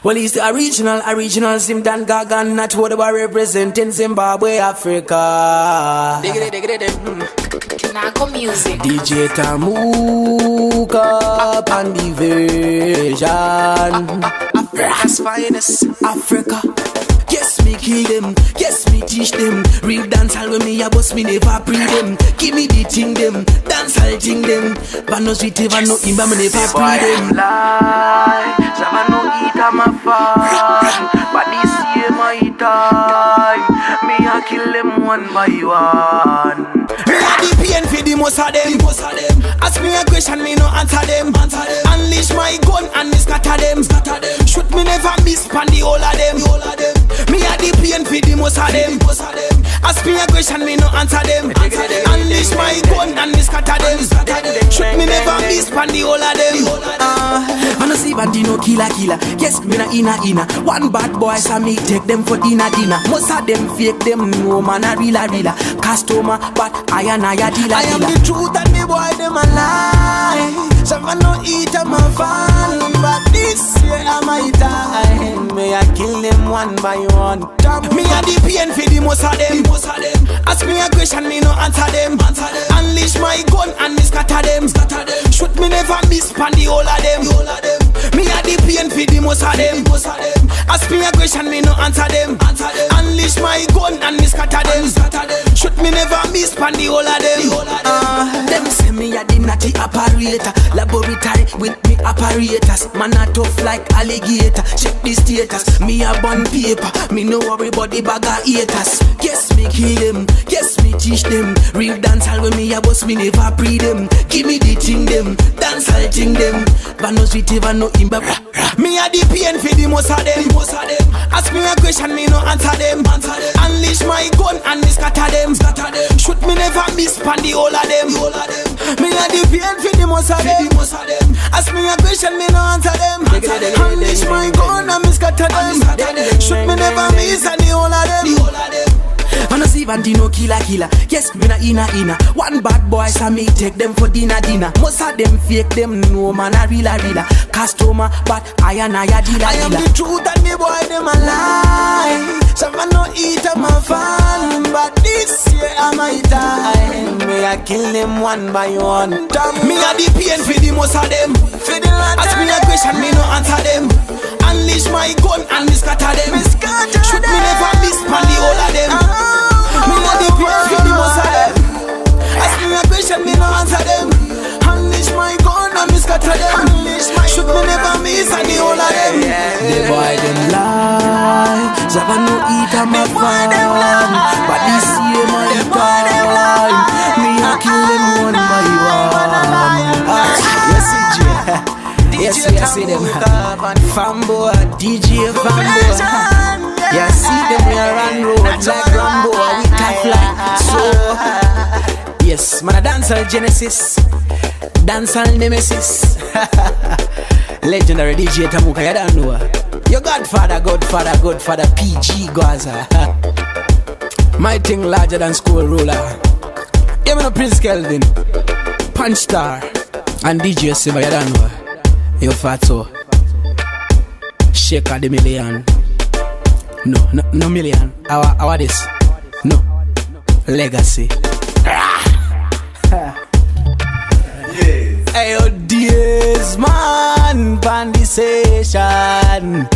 Well, he's the original Zimdancehall, not what about representing Zimbabwe, Africa. Narco music. DJ Tamuka and the version. Africa's finest. Africa. Yes, me kill them. Yes, me teach them. Real dancehall with me, I boss me never pre them. Give me the thing them, dancehall thing them. But no sweet, even no imba, me never pre them. Sama no eat a my fun, but this year my time, me a kill them one by one. Me a the pain for the most of them. Ask me a question, me no answer them. Unleash my gun and me scatter them. Shoot me never miss pan the whole of them. Me a the pain for the most of them. Ask me a question, me no answer them. Unleash my gun and me scatter them. Shoot me never miss pan the whole of them. Man no see bandino killer. Yes, me na inna. One bad boy so me take them for dinner. Most of them fake them, no man a real. Customer, but I am dealer. I am the truth and the boy them a lie. Some man no eat a my fan, but this year am my time. Me I kill them one by one. Me a the pain for the most of them. Ask me a question, me no answer them. Unleash my gun and me scatter them. Shoot me never miss pan the whole of them. Me a the pain for the most of them. Ask me a question, me no answer them. Unleash my gun and me scatter them. Shoot me never miss pan the whole of them. Them say me a the Nutty operator. Laboratory with me operators. Man a tough like alligator. Check the status. Me a bun paper. Me no worry about the bag of haters. Yes, me kill them. Yes, me teach them. Real dancehall with me a boss, me never pre them. Give me the thing them, dancehall thing them. But no sweet even no imba. Me a the pain for the most of them. Ask me a question, me no answer them. Unleash my gun and me scatter them. Shoot me never miss pan the whole of them. Me a the pain for the most of them. Ask me a question, me no answer them. Unleash my gun and me scatter them. Shoot me never miss and the whole of them. Man no see bandino killer. Yes, me na inna. One bad boy so me take them for dinner. Most of them fake them, no man a real. Customer, but I am dealer. I am the truth and the boy them a lie. Some man no eat a my fan, but this year am my time. Me I kill them one by one. Me a the pain for the most of them. Ask me a question, me no answer them. Unleash my gun and me scatter them. Shoot me never miss pan the whole of them. Me a the pain for the most of them. Ask me a question, me no answer them. Unleash my gun and me scatter them. Shoot me never miss and the whole of them. The boy them lie. Zaba no eat a my fan, but this year my time. Me a kill them one by one. Yes, see them. Fambo, DJ Fambo. Yeah, see them we are run road like Rambo. We can fly. So, yes, man a dancehall genesis, dancehall nemesis. Legendary DJ Tamuka, you don't know. Your Godfather, PG Gaza. My thing larger than school ruler. You know Prince Kelvin, Punch Star, and DJ Silva, you don't know. You fatso. Shaker the million. No million. Our this. No. Legacy. Hey, oh, DS man, Bandit Session.